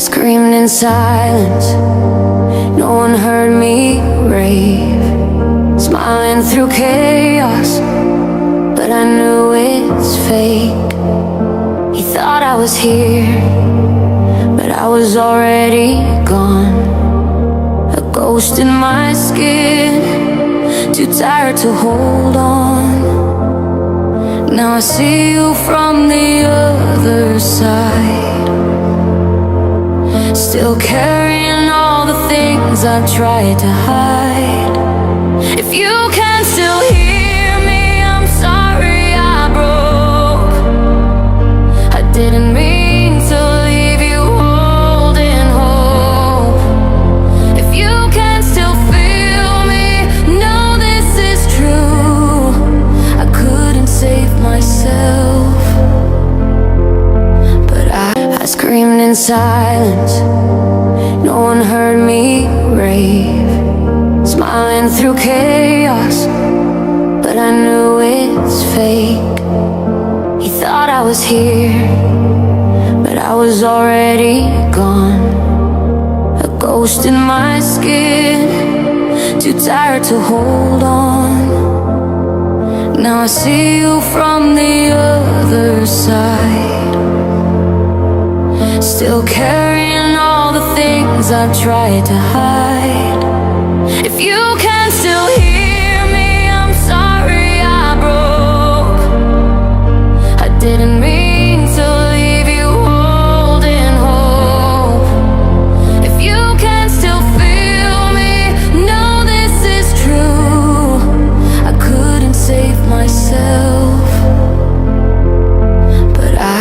screamed in silence, no one heard me rave. Smiling through chaos, but I knew it's fake. He thought I was here, but I was already gone. A ghost in my skin, too tired to hold on. Now I see you from the other side, still carrying all the things I tried to hide. If you can still hear me, I'm sorry I broke. I didn't mean to leave you holding hope. If you can still feel me, know this is true. I couldn't save myself, but I screamed in silence, no one heard me rave. Smiling through chaos, but I knew it's fake. He thought I was here, but I was already gone. A ghost in my skin, too tired to hold on. Now I see you from the other side, still carrying all the things I tried to hide. If you can still hear